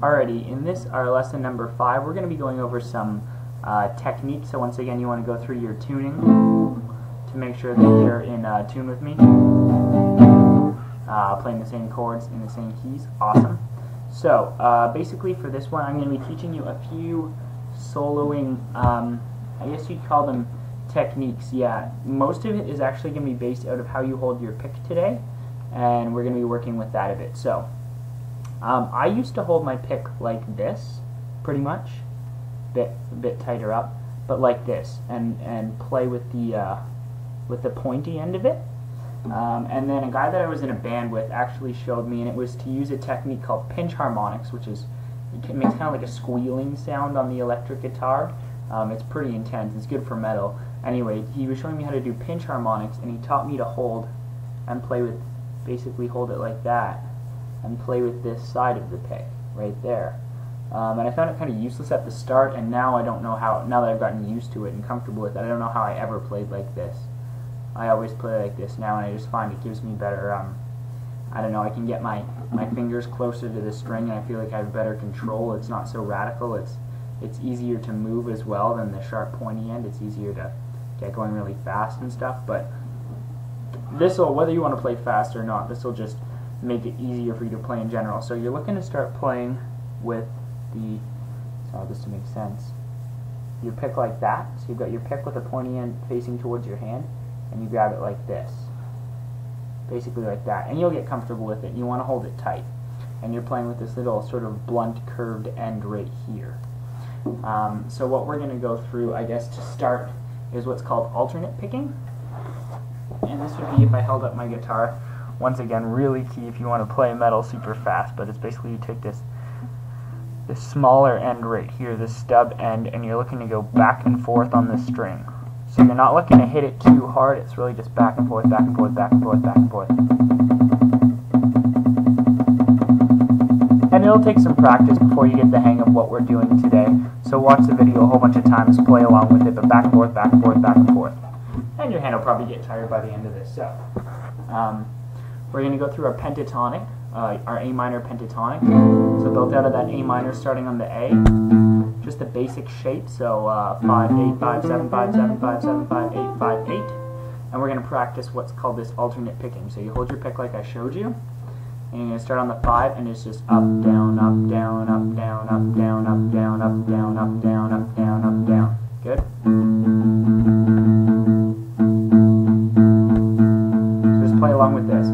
Alrighty, in this, our lesson number 5, we're going to be going over some techniques. So once again, you want to go through your tuning to make sure that you're in tune with me. Playing the same chords in the same keys. Awesome. So basically for this one, I'm going to be teaching you a few soloing, I guess you'd call them techniques. Yeah, most of it is actually going to be based out of how you hold your pick today, and we're going to be working with that a bit. So I used to hold my pick like this, pretty much, a bit tighter up, but like this, and play with the pointy end of it. And then a guy that I was in a band with actually showed me, and it was to use a technique called pinch harmonics, which is, it makes kind of like a squealing sound on the electric guitar. It's pretty intense. It's good for metal. Anyway, he was showing me how to do pinch harmonics, and he taught me to hold and play with, basically hold it like that, and play with this side of the pick right there. And I found it kind of useless at the start, and now I don't know how, now that I've gotten used to it and comfortable with it, I don't know how I ever played like this. I always play like this now, and I just find it gives me better, I don't know, I can get my fingers closer to the string, and I feel like I have better control. It's not so radical. It's easier to move as well than the sharp pointy end. It's easier to get going really fast and stuff, but this'll, whether you want to play fast or not, this'll just make it easier for you to play in general. So you're looking to start playing with the, so just to make sense, you pick like that, so you've got your pick with a pointy end facing towards your hand, and you grab it like this, basically like that, and you'll get comfortable with it. You want to hold it tight, and you're playing with this little sort of blunt curved end right here. So what we're going to go through, I guess, to start is what's called alternate picking, and this would be if I held up my guitar. Once again, really key if you want to play metal super fast, but it's basically you take this smaller end right here, this stub end, and you're looking to go back and forth on the string. So you're not looking to hit it too hard, it's really just back and forth, back and forth, back and forth, back and forth. And it'll take some practice before you get the hang of what we're doing today. So watch the video a whole bunch of times, play along with it, but back and forth, back and forth, back and forth. And your hand will probably get tired by the end of this. So we're going to go through our pentatonic, our A minor pentatonic. So built out of that A minor starting on the A, just the basic shape. So 5, 8, 5, 7, 5, 7, 5, 7, 5, 8, 5, 8. And we're going to practice what's called this alternate picking. So you hold your pick like I showed you, and you're going to start on the 5, and it's just up, down, up, down, up, down, up, down, up, down, up, down, up, down, up, down, up, down. Good? So just play along with this.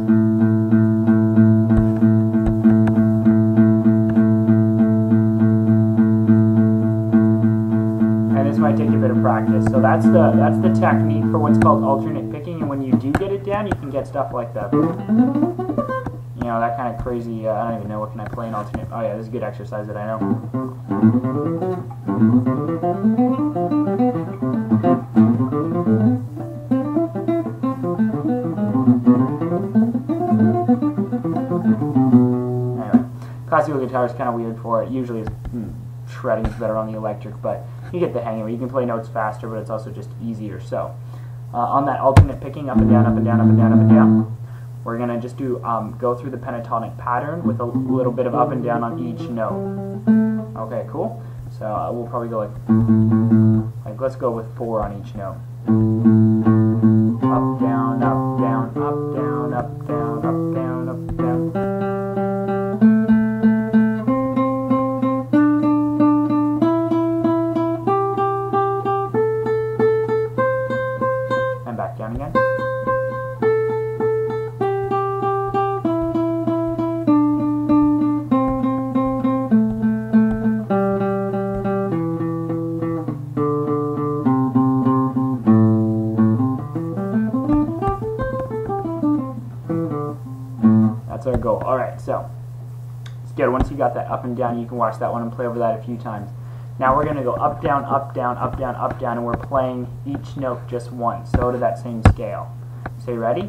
Might take a bit of practice. So that's the technique for what's called alternate picking, and when you do get it down, you can get stuff like that. You know, that kind of crazy, I don't even know, what can I play in alternate? Oh yeah, this is a good exercise that I know. Anyway, classical guitar is kind of weird for it. Usually it's shredding is better on the electric, but you get the hang of it. You can play notes faster, but it's also just easier. So on that alternate picking, up and down, up and down, up and down, up and down, we're going to just do go through the pentatonic pattern with a little bit of up and down on each note. Okay, cool. So we'll probably go like let's go with 4 on each note. Up, down, up, down, up, down, up, down, up, down, up, down. Back down again. That's our goal. Alright, so it's good. Once you got that up and down, you can watch that one and play over that a few times. Now we're going to go up, down, up, down, up, down, up, down, and we're playing each note just once, so to that same scale. So you ready?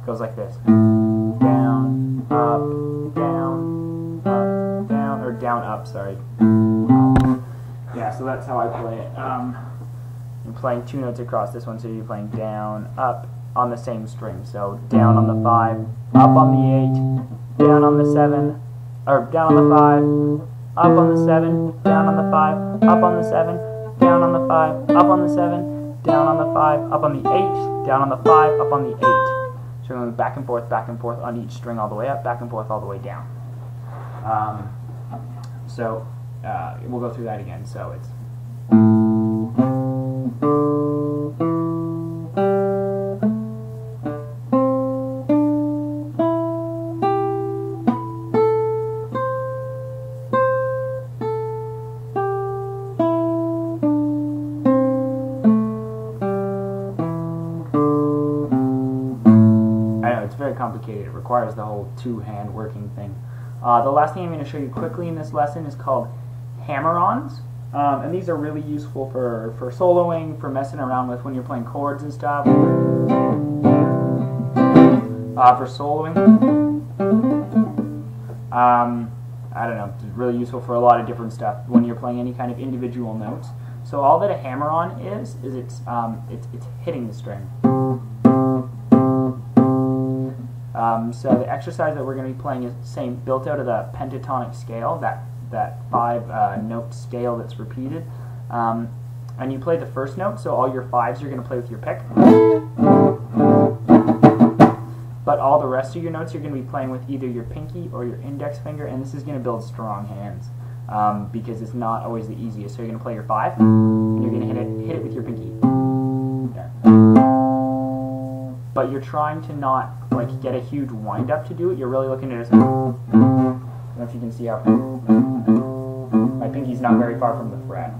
Goes like this. Down, up, down, up, down, or down, up, sorry. Yeah, so that's how I play it. I'm playing 2 notes across this one, so you're playing down, up, on the same string. So down on the 5, up on the 8, down on the 7, or down on the 5, up on the 7, down on the 5, up on the 7, down on the 5, up on the 7, down on the 5, up on the 8, down on the 5, up on the 8. So we're going back and forth on each string all the way up, back and forth all the way down. We'll go through that again. So it's very complicated. It requires the whole two-hand working thing. The last thing I'm going to show you quickly in this lesson is called hammer-ons. And these are really useful for soloing, for messing around with when you're playing chords and stuff. For soloing, I don't know, it's really useful for a lot of different stuff when you're playing any kind of individual notes. So all that a hammer-on is it's hitting the string. So the exercise that we're going to be playing is built out of the pentatonic scale, that 5-note scale that's repeated. And you play the first note, so all your 5s you're going to play with your pick. But all the rest of your notes you're going to be playing with either your pinky or your index finger, and this is going to build strong hands because it's not always the easiest. So you're going to play your 5, and you're going to hit it with your pinky. There. But you're trying to not get a huge wind up to do it. You're really looking at it. I don't know if you can see how my pinky's not very far from the fret.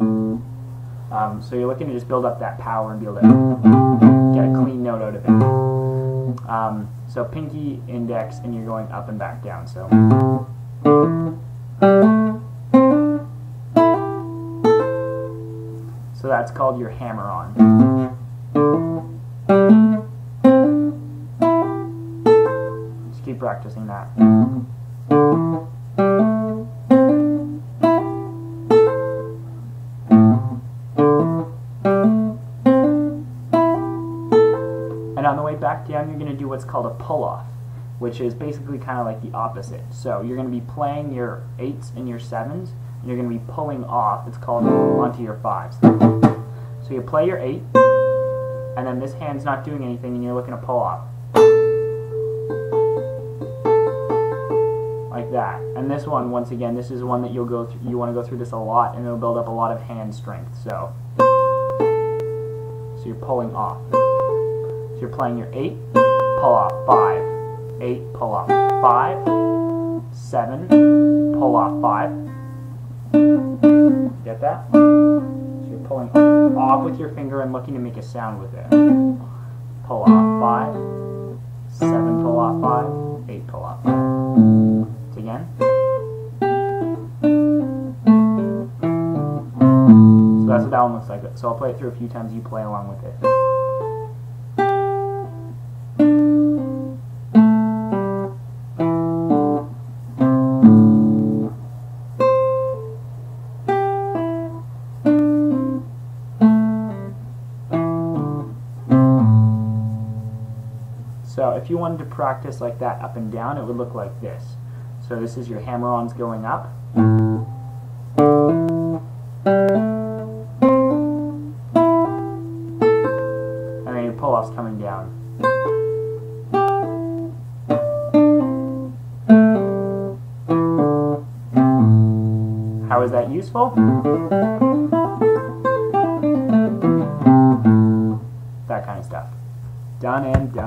So you're looking to just build up that power and be able to get a clean note out of it. So pinky, index, and you're going up and back down. So that's called your hammer-on. Keep practicing that. And on the way back down, you're going to do what's called a pull-off, which is basically kind of like the opposite. So you're going to be playing your 8s and your 7s, and you're going to be pulling off, it's called, onto your 5s. So you play your 8, and then this hand's not doing anything, and you're looking to pull off. Like that. And this one, once again, this is one that you'll go through. You want to go through this a lot, and it'll build up a lot of hand strength. So you're pulling off. So you're playing your 8, pull off 5, 8, pull off 5, 7, pull off 5. Get that? So you're pulling off with your finger and looking to make a sound with it. Pull off 5, 7, pull off 5, 8, pull off 5. Again. So that's what that one looks like. So I'll play it through a few times, you play along with it. So if you wanted to practice like that up and down, it would look like this. So this is your hammer-ons going up. And then your pull-offs coming down. How is that useful? That kind of stuff. Done and done.